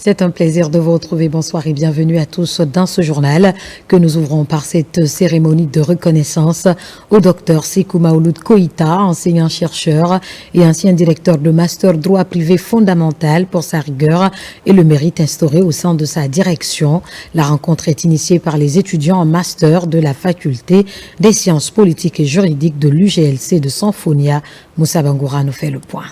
C'est un plaisir de vous retrouver. Bonsoir et bienvenue à tous dans ce journal que nous ouvrons par cette cérémonie de reconnaissance au docteur Sékou Maouloud Koïta, enseignant-chercheur et ancien directeur de master droit privé fondamental pour sa rigueur et le mérite instauré au sein de sa direction. La rencontre est initiée par les étudiants en master de la faculté des sciences politiques et juridiques de l'UGLC de Sanfonia. Moussa Bangoura nous fait le point.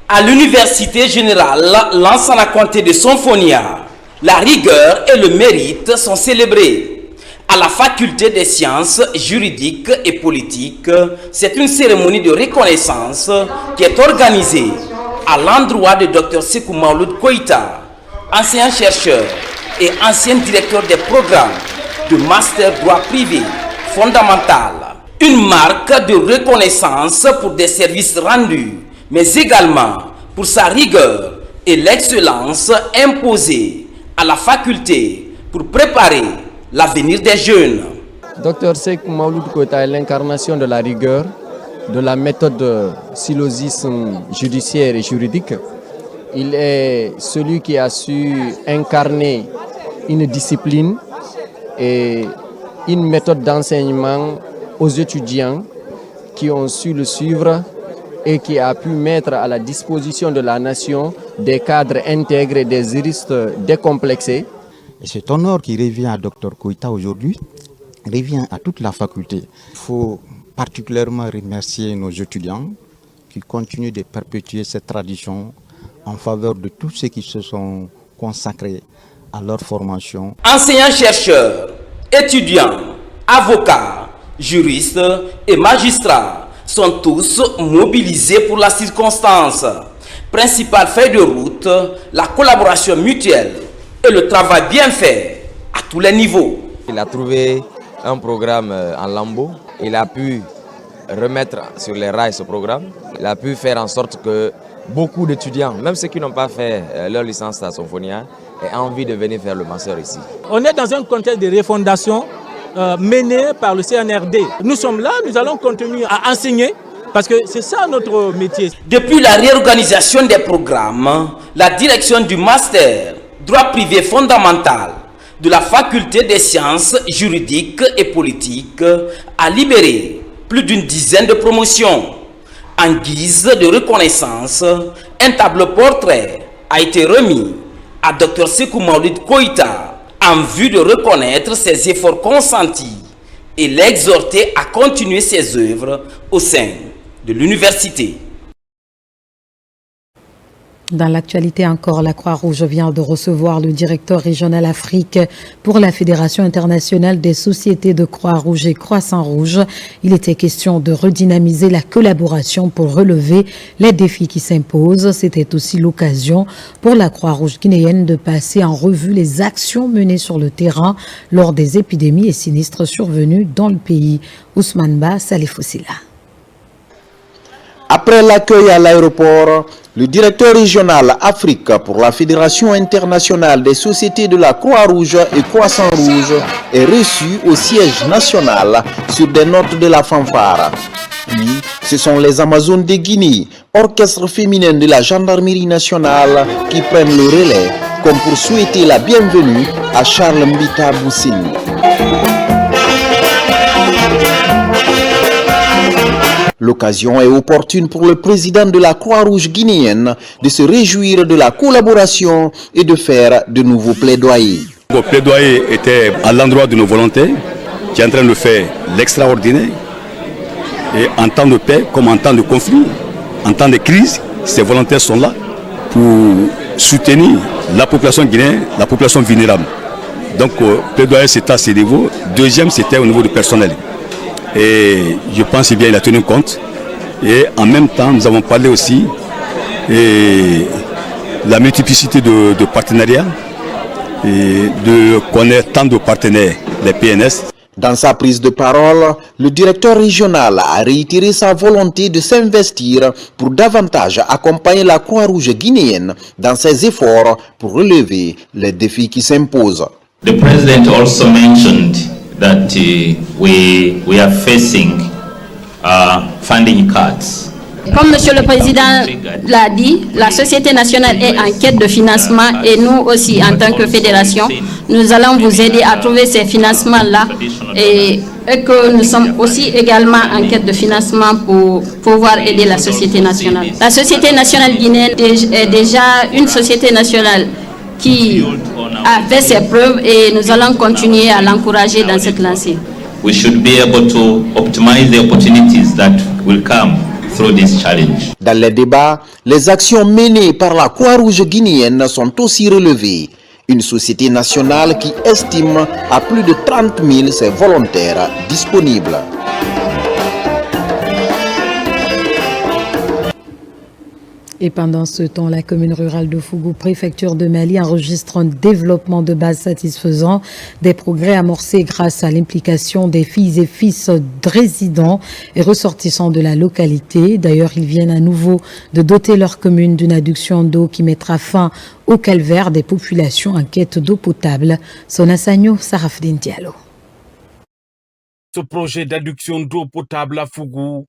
À l'université générale Lansana Conté de Sanfonia, la rigueur et le mérite sont célébrés. À la faculté des sciences juridiques et politiques, c'est une cérémonie de reconnaissance qui est organisée à l'endroit de Dr Sékou Maouloud Koïta, enseignant-chercheur et ancien directeur des programmes de master droit privé fondamental. Une marque de reconnaissance pour des services rendus, mais également pour sa rigueur et l'excellence imposée à la faculté pour préparer l'avenir des jeunes. Dr Sékou Maouloud Koïta est l'incarnation de la rigueur, de la méthode de syllogisme judiciaire et juridique. Il est celui qui a su incarner une discipline et une méthode d'enseignement aux étudiants qui ont su le suivre et qui a pu mettre à la disposition de la nation des cadres intègres et des juristes décomplexés. Et cet honneur qui revient à Dr Koïta aujourd'hui revient à toute la faculté. Il faut particulièrement remercier nos étudiants qui continuent de perpétuer cette tradition en faveur de tous ceux qui se sont consacrés à leur formation. Enseignants-chercheurs, étudiants, avocats, juristes et magistrats sont tous mobilisés pour la circonstance. Principale feuille de route, la collaboration mutuelle et le travail bien fait à tous les niveaux. Il a trouvé un programme en lambeaux. Il a pu remettre sur les rails ce programme. Il a pu faire en sorte que beaucoup d'étudiants, même ceux qui n'ont pas fait leur licence à Sanfonia, aient envie de venir faire le master ici. On est dans un contexte de refondation mené par le CNRD. Nous sommes là, nous allons continuer à enseigner parce que c'est ça notre métier. Depuis la réorganisation des programmes, la direction du master droit privé fondamental de la faculté des sciences juridiques et politiques a libéré plus d'une dizaine de promotions. En guise de reconnaissance, un tableau portrait a été remis à Dr Sékou Maouloud Koïta en vue de reconnaître ses efforts consentis et l'exhorter à continuer ses œuvres au sein de l'université. Dans l'actualité encore, la Croix-Rouge vient de recevoir le directeur régional Afrique pour la Fédération internationale des sociétés de Croix-Rouge et Croissant-Rouge. Il était question de redynamiser la collaboration pour relever les défis qui s'imposent. C'était aussi l'occasion pour la Croix-Rouge guinéenne de passer en revue les actions menées sur le terrain lors des épidémies et sinistres survenus dans le pays. Ousmane Ba, Salif Oussila. Après l'accueil à l'aéroport, le directeur régional Afrique pour la Fédération internationale des sociétés de la Croix-Rouge et Croissant-Rouge est reçu au siège national sur des notes de la fanfare. Puis, ce sont les Amazones de Guinée, orchestre féminin de la gendarmerie nationale, qui prennent le relais, comme pour souhaiter la bienvenue à Charles Mbita Boussini. L'occasion est opportune pour le président de la Croix-Rouge guinéenne de se réjouir de la collaboration et de faire de nouveaux plaidoyers. Le plaidoyer était à l'endroit de nos volontaires qui est en train de faire l'extraordinaire. Et en temps de paix comme en temps de conflit, en temps de crise, ces volontaires sont là pour soutenir la population guinéenne, la population vulnérable. Donc, plaidoyer c'était à ces niveaux. Deuxième, c'était au niveau du personnel. Et je pense bien qu'il a tenu compte. Et en même temps, nous avons parlé aussi de la multiplicité de partenariats et de connaître tant de partenaires, les PNS. Dans sa prise de parole, le directeur régional a réitéré sa volonté de s'investir pour davantage accompagner la Croix-Rouge guinéenne dans ses efforts pour relever les défis qui s'imposent. The president also mentioned that we are facing funding cuts Comme Monsieur le Président l'a dit, la Société nationale est en quête de financement et nous aussi, en tant que fédération, nous allons vous aider à trouver ces financements-là et que nous sommes aussi également en quête de financement pour pouvoir aider la Société nationale. La Société nationale guinéenne est déjà une société nationale qui a fait ses preuves et nous allons continuer à l'encourager dans cette lancée. We should be able to optimize the opportunities that will come through this challenge. Dans les débats, les actions menées par la Croix-Rouge guinéenne sont aussi relevées. Une société nationale qui estime à plus de 30 000 ses volontaires disponibles. Et pendant ce temps, la commune rurale de Fougou, préfecture de Mali, enregistre un développement de base satisfaisant, des progrès amorcés grâce à l'implication des filles et fils de résidents et ressortissants de la localité. D'ailleurs, ils viennent à nouveau de doter leur commune d'une adduction d'eau qui mettra fin au calvaire des populations en quête d'eau potable. Sonasagno Sarafdin Diallo. Ce projet d'adduction d'eau potable à Fougou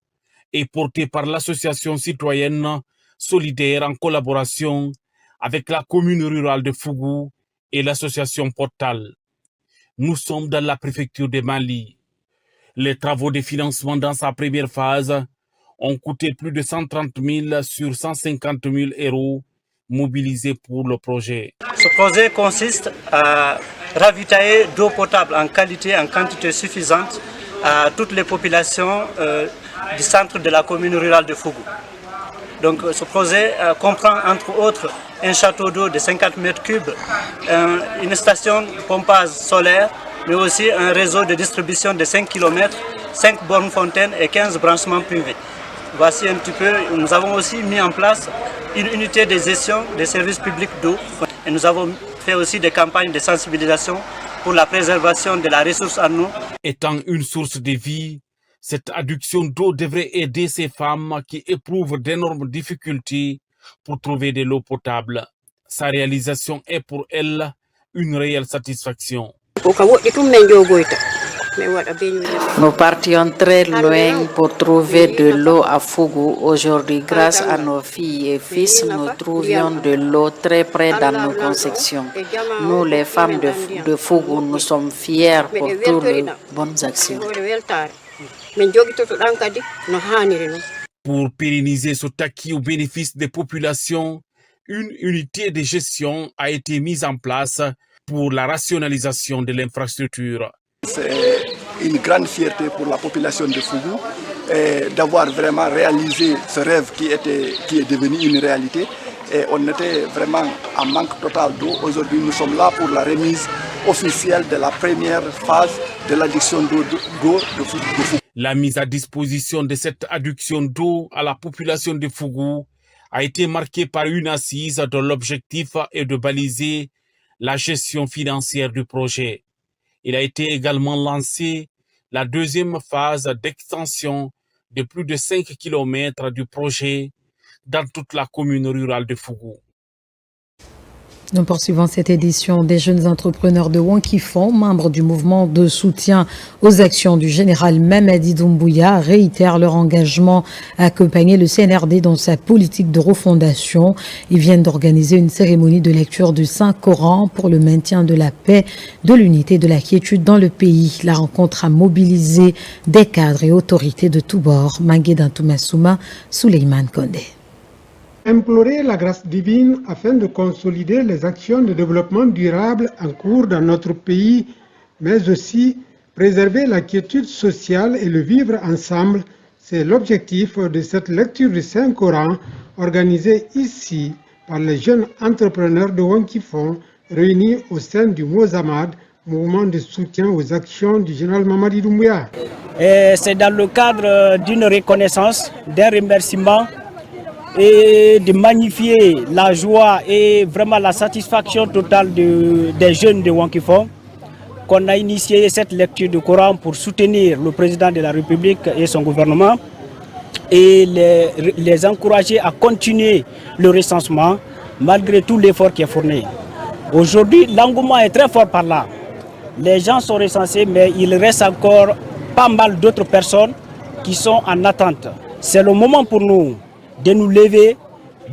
est porté par l'association citoyenne solidaire en collaboration avec la commune rurale de Fougou et l'association Portal. Nous sommes dans la préfecture de Mali. Les travaux de financement dans sa première phase ont coûté plus de 130 000 sur 150 000 euros mobilisés pour le projet. Ce projet consiste à ravitailler d'eau potable en qualité, en quantité suffisante à toutes les populations du centre de la commune rurale de Fougou. Donc ce projet comprend entre autres un château d'eau de 50 mètres cubes, une station de pompage solaire, mais aussi un réseau de distribution de 5 km, 5 bornes fontaines et 15 branchements privés. Voici un petit peu, nous avons aussi mis en place une unité de gestion des services publics d'eau et nous avons fait aussi des campagnes de sensibilisation pour la préservation de la ressource en eau. Étant une source de vie, cette adduction d'eau devrait aider ces femmes qui éprouvent d'énormes difficultés pour trouver de l'eau potable. Sa réalisation est pour elles une réelle satisfaction. Nous partions très loin pour trouver de l'eau à Fougou. Aujourd'hui, grâce à nos filles et fils, nous trouvions de l'eau très près dans nos concessions. Nous, les femmes de Fougou, nous sommes fiers pour toutes les bonnes actions. Pour pérenniser ce acquis au bénéfice des populations, une unité de gestion a été mise en place pour la rationalisation de l'infrastructure. C'est une grande fierté pour la population de Fougou d'avoir vraiment réalisé ce rêve qui est devenu une réalité. Et on était vraiment en manque total d'eau. Aujourd'hui, nous sommes là pour la remise officielle de la première phase de l'adduction d'eau de Fougou. La mise à disposition de cette adduction d'eau à la population de Fougou a été marquée par une assise dont l'objectif est de baliser la gestion financière du projet. Il a été également lancé la deuxième phase d'extension de plus de 5 km du projet dans toute la commune rurale de Fougou. Nous poursuivons cette édition des jeunes entrepreneurs de Wankifon, membres du mouvement de soutien aux actions du général Mamadi Doumbouya, réitèrent leur engagement à accompagner le CNRD dans sa politique de refondation. Ils viennent d'organiser une cérémonie de lecture du Saint-Coran pour le maintien de la paix, de l'unité et de la quiétude dans le pays. La rencontre a mobilisé des cadres et autorités de tous bords. Mangué Dantouma Souleymane Kondé. Implorer la grâce divine afin de consolider les actions de développement durable en cours dans notre pays, mais aussi préserver la quiétude sociale et le vivre ensemble, c'est l'objectif de cette lecture du Saint-Coran organisée ici par les jeunes entrepreneurs de Wankifon réunis au sein du Mozamad, mouvement de soutien aux actions du général Mamadi Doumbouya. C'est dans le cadre d'une reconnaissance, d'un remerciement et de magnifier la joie et vraiment la satisfaction totale des jeunes de Wankifon qu'on a initié cette lecture du Coran pour soutenir le président de la République et son gouvernement et les encourager à continuer le recensement malgré tout l'effort qui est fourni. Aujourd'hui, l'engouement est très fort par là. Les gens sont recensés, mais il reste encore pas mal d'autres personnes qui sont en attente. C'est le moment pour nous de nous lever,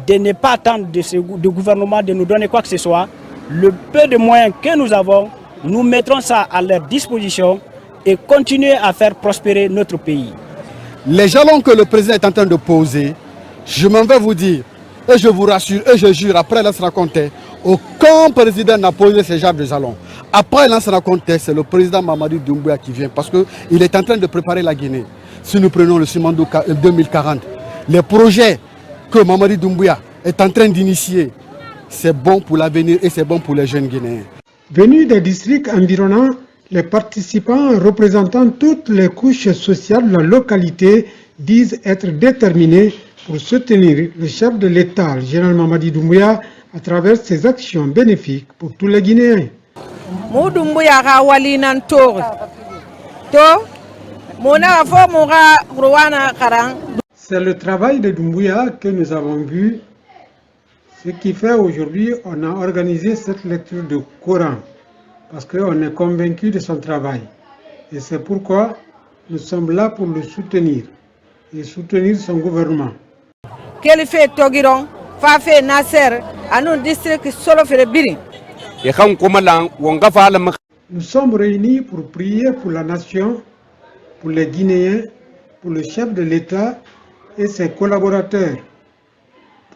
de ne pas attendre du gouvernement de nous donner quoi que ce soit. Le peu de moyens que nous avons, nous mettrons ça à leur disposition et continuer à faire prospérer notre pays. Les jalons que le président est en train de poser, je m'en vais vous dire, et je vous rassure, et je jure, après Lansana Conté, aucun président n'a posé ce genre de jalons. Après Lansana Conté, c'est le président Mamadi Doumbouya qui vient, parce qu'il est en train de préparer la Guinée. Si nous prenons le Simandou 2040, les projets que Mamadi Doumbouya est en train d'initier, c'est bon pour l'avenir et c'est bon pour les jeunes Guinéens. Venus des districts environnants, les participants représentant toutes les couches sociales de la localité disent être déterminés pour soutenir le chef de l'État, le général Mamadi Doumbouya, à travers ses actions bénéfiques pour tous les Guinéens. C'est le travail de Doumbouya que nous avons vu, ce qui fait aujourd'hui on a organisé cette lecture de Coran, parce qu'on est convaincu de son travail. Et c'est pourquoi nous sommes là pour le soutenir et soutenir son gouvernement. Nous sommes réunis pour prier pour la nation, pour les Guinéens, pour le chef de l'État et ses collaborateurs,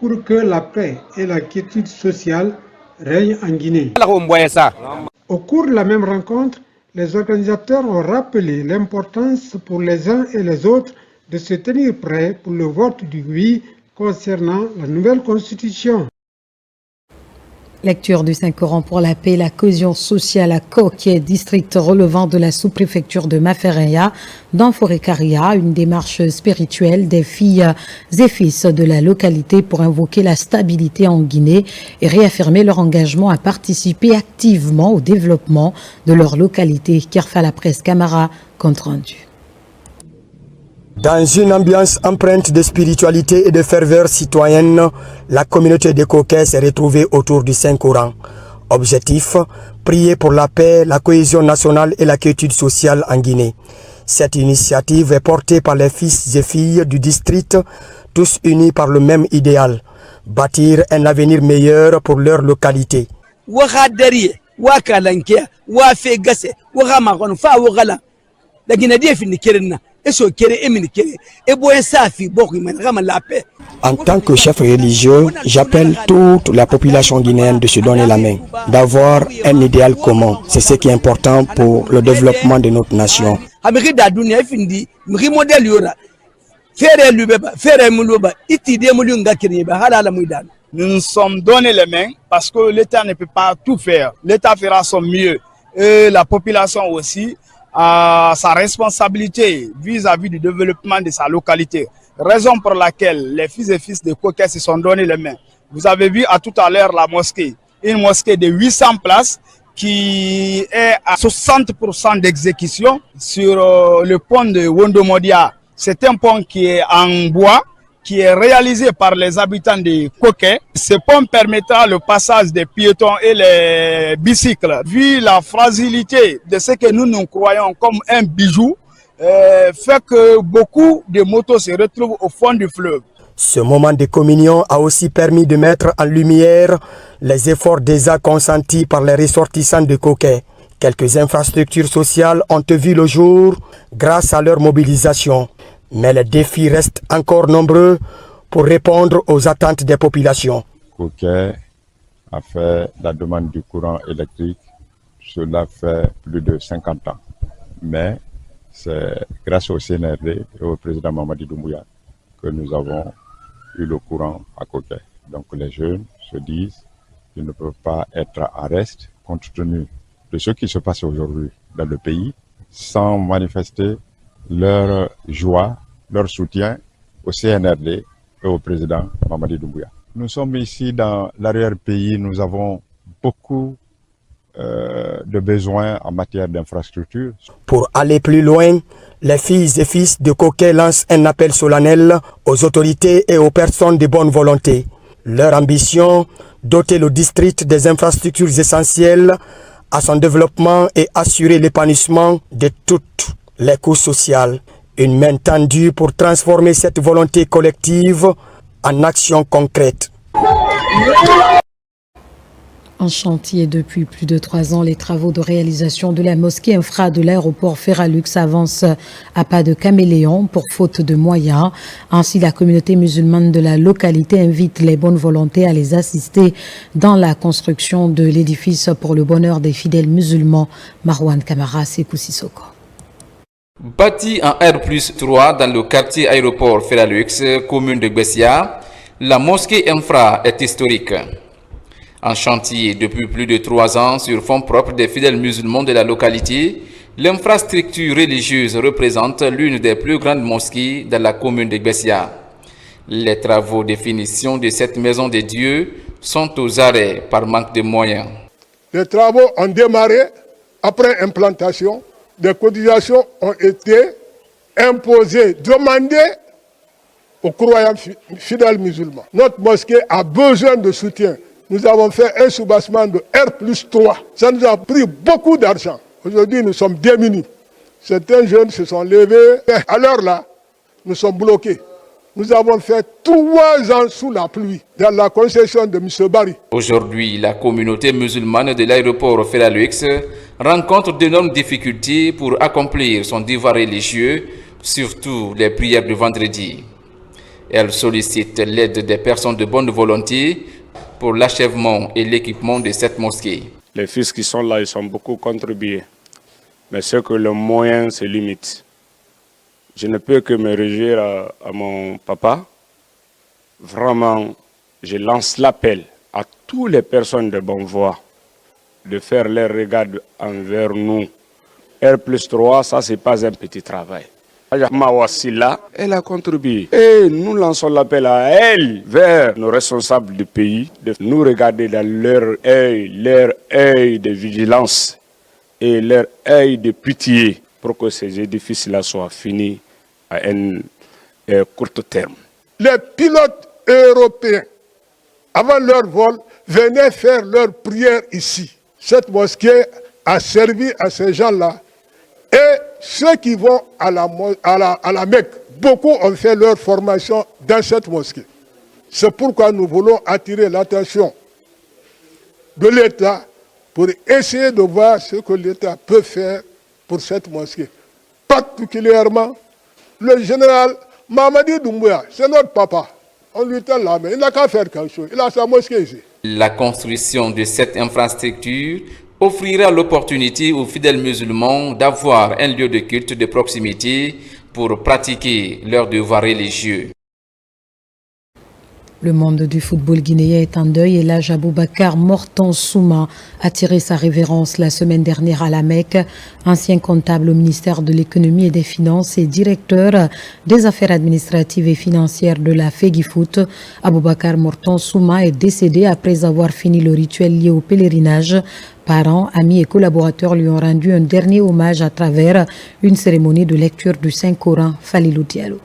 pour que la paix et la quiétude sociale règnent en Guinée. Au cours de la même rencontre, les organisateurs ont rappelé l'importance pour les uns et les autres de se tenir prêts pour le vote du oui concernant la nouvelle constitution. Lecture du Saint-Coran pour la paix et la cohésion sociale à Koké, district relevant de la sous-préfecture de Mafereya, dans Forêt-Caria, une démarche spirituelle des filles et fils de la localité pour invoquer la stabilité en Guinée et réaffirmer leur engagement à participer activement au développement de leur localité. Kerfa la presse Camara, compte rendu. Dans une ambiance empreinte de spiritualité et de ferveur citoyenne, la communauté de Koké s'est retrouvée autour du Saint-Coran. Objectif, prier pour la paix, la cohésion nationale et la quiétude sociale en Guinée. Cette initiative est portée par les fils et filles du district, tous unis par le même idéal, bâtir un avenir meilleur pour leur localité. En tant que chef religieux, j'appelle toute la population guinéenne de se donner la main, d'avoir un idéal commun. C'est ce qui est important pour le développement de notre nation. Nous nous sommes donné les mains parce que l'État ne peut pas tout faire. L'État fera son mieux et la population aussi a sa responsabilité vis-à-vis du développement de sa localité. Raison pour laquelle les fils et fils de Koké se sont donné les mains. Vous avez vu à tout à l'heure la mosquée, une mosquée de 800 places qui est à 60% d'exécution sur le pont de Wondomodia. C'est un pont qui est en bois, qui est réalisé par les habitants de Koké. Ce pont permettra le passage des piétons et les bicycles. Vu la fragilité de ce que nous croyons comme un bijou, fait que beaucoup de motos se retrouvent au fond du fleuve. Ce moment de communion a aussi permis de mettre en lumière les efforts déjà consentis par les ressortissants de Koké. Quelques infrastructures sociales ont vu le jour grâce à leur mobilisation. Mais les défis restent encore nombreux pour répondre aux attentes des populations. Koké a fait la demande du courant électrique, cela fait plus de 50 ans. Mais c'est grâce au CNRD et au président Mamadi Doumbouya que nous avons eu le courant à Koké. Donc les jeunes se disent qu'ils ne peuvent pas être en reste compte tenu de ce qui se passe aujourd'hui dans le pays sans manifester leur joie, leur soutien au CNRD et au président Mamadi Doumbouya. Nous sommes ici dans l'arrière-pays, nous avons beaucoup de besoins en matière d'infrastructure. Pour aller plus loin, les filles et fils de Koké lancent un appel solennel aux autorités et aux personnes de bonne volonté. Leur ambition, doter le district des infrastructures essentielles à son développement et assurer l'épanouissement de toutes les couches sociales. Une main tendue pour transformer cette volonté collective en actions concrètes. En chantier depuis plus de 3 ans, les travaux de réalisation de la mosquée infra de l'aéroport Ferralux avancent à pas de caméléon pour faute de moyens. Ainsi, la communauté musulmane de la localité invite les bonnes volontés à les assister dans la construction de l'édifice pour le bonheur des fidèles musulmans. Marwan Kamara, Sekou Sissoko. Bâtie en R+3 dans le quartier aéroport Ferralux, commune de Gbessia, la mosquée infra est historique. En chantier depuis plus de 3 ans sur fonds propres des fidèles musulmans de la localité, l'infrastructure religieuse représente l'une des plus grandes mosquées dans la commune de Gbessia. Les travaux de finition de cette maison de Dieu sont aux arrêts par manque de moyens. Les travaux ont démarré après implantation. Des cotisations ont été imposées, demandées aux croyants fidèles musulmans. Notre mosquée a besoin de soutien. Nous avons fait un soubassement de R+3. Ça nous a pris beaucoup d'argent. Aujourd'hui, nous sommes démunis. Certains jeunes se sont levés. À l'heure là, nous sommes bloqués. Nous avons fait 3 ans sous la pluie dans la concession de M. Barry. Aujourd'hui, la communauté musulmane de l'aéroport Ferralux rencontre d'énormes difficultés pour accomplir son devoir religieux, surtout les prières de vendredi. Elle sollicite l'aide des personnes de bonne volonté pour l'achèvement et l'équipement de cette mosquée. Les fils qui sont là, ils sont beaucoup contribués, mais c'est que le moyen se limite. Je ne peux que me réjouir à mon papa. Vraiment, je lance l'appel à toutes les personnes de bonne voie de faire leur regard envers nous. R+3, ça c'est pas un petit travail. Mawassila, elle a contribué. Et nous lançons l'appel à elle, vers nos responsables du pays, de nous regarder dans leur œil de vigilance et leur œil de pitié pour que ces édifices-là soient finis à un court terme. Les pilotes européens, avant leur vol, venaient faire leur prière ici. Cette mosquée a servi à ces gens-là. Et ceux qui vont à la Mecque, beaucoup ont fait leur formation dans cette mosquée. C'est pourquoi nous voulons attirer l'attention de l'État pour essayer de voir ce que l'État peut faire pour cette mosquée. Particulièrement, le général Mamadi Doumbouya, c'est notre papa. On lui tend la main, il n'a qu'à faire quelque chose. Il a sa mosquée ici. La construction de cette infrastructure offrira l'opportunité aux fidèles musulmans d'avoir un lieu de culte de proximité pour pratiquer leurs devoirs religieux. Le monde du football guinéen est en deuil et l'âge Aboubakar Morton Souma a tiré sa révérence la semaine dernière à la Mecque. Ancien comptable au ministère de l'économie et des finances et directeur des affaires administratives et financières de la FEGIFOOT, Aboubakar Morton Souma est décédé après avoir fini le rituel lié au pèlerinage. Parents, amis et collaborateurs lui ont rendu un dernier hommage à travers une cérémonie de lecture du Saint-Coran. Falilou Diallo.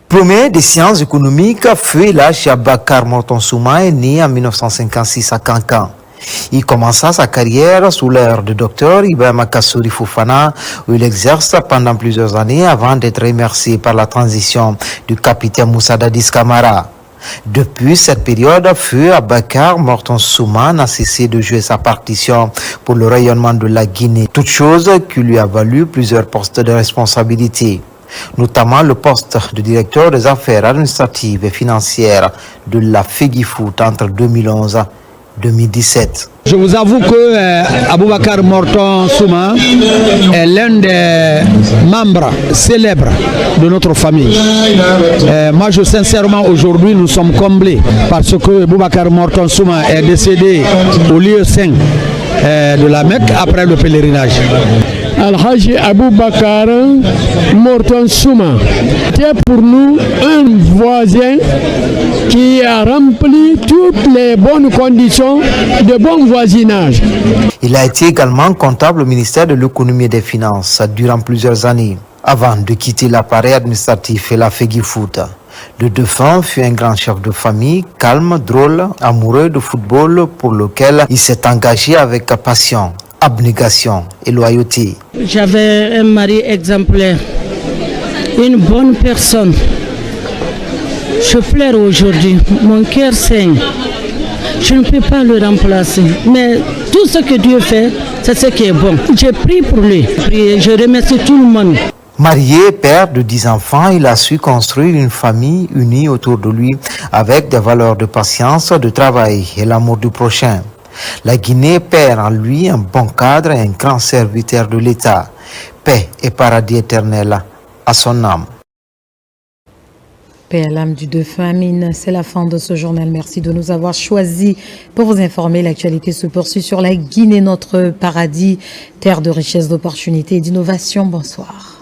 Premier des sciences économiques, Feu Elhadji Aboubakar Morton Souma est né en 1956 à Cancan. Il commença sa carrière sous l'ère du docteur Ibrahima Kassouri Fofana, où il exerce pendant plusieurs années avant d'être remercié par la transition du capitaine Moussa Dadis Camara. Depuis cette période, Feu Aboubakar Morton Souma n'a cessé de jouer sa partition pour le rayonnement de la Guinée, toute chose qui lui a valu plusieurs postes de responsabilité, notamment le poste de directeur des affaires administratives et financières de la FEGIFOOT entre 2011 et 2017. Je vous avoue que Aboubakar Morton Souma est l'un des membres célèbres de notre famille. Moi, sincèrement, aujourd'hui, nous sommes comblés parce que Aboubakar Morton Souma est décédé au lieu saint de la Mecque après le pèlerinage. Elhadji Aboubakar Morton Souma était pour nous un voisin qui a rempli toutes les bonnes conditions de bon voisinage. Il a été également comptable au ministère de l'économie et des finances durant plusieurs années, avant de quitter l'appareil administratif et la FEGIFOOT. Le défunt fut un grand chef de famille, calme, drôle, amoureux de football pour lequel il s'est engagé avec passion, abnégation et loyauté. J'avais un mari exemplaire, une bonne personne, Je pleure aujourd'hui, mon cœur saigne. Je ne peux pas le remplacer, mais tout ce que Dieu fait, c'est ce qui est bon. J'ai prié pour lui, je remercie tout le monde. Marié, père de 10 enfants, il a su construire une famille unie autour de lui avec des valeurs de patience, de travail et l'amour du prochain. La Guinée perd en lui un bon cadre et un grand serviteur de l'État. Paix et paradis éternel à son âme. Paix à l'âme du défunt. Amine, c'est la fin de ce journal. Merci de nous avoir choisis pour vous informer. L'actualité se poursuit sur la Guinée, notre paradis, terre de richesse, d'opportunités et d'innovation. Bonsoir.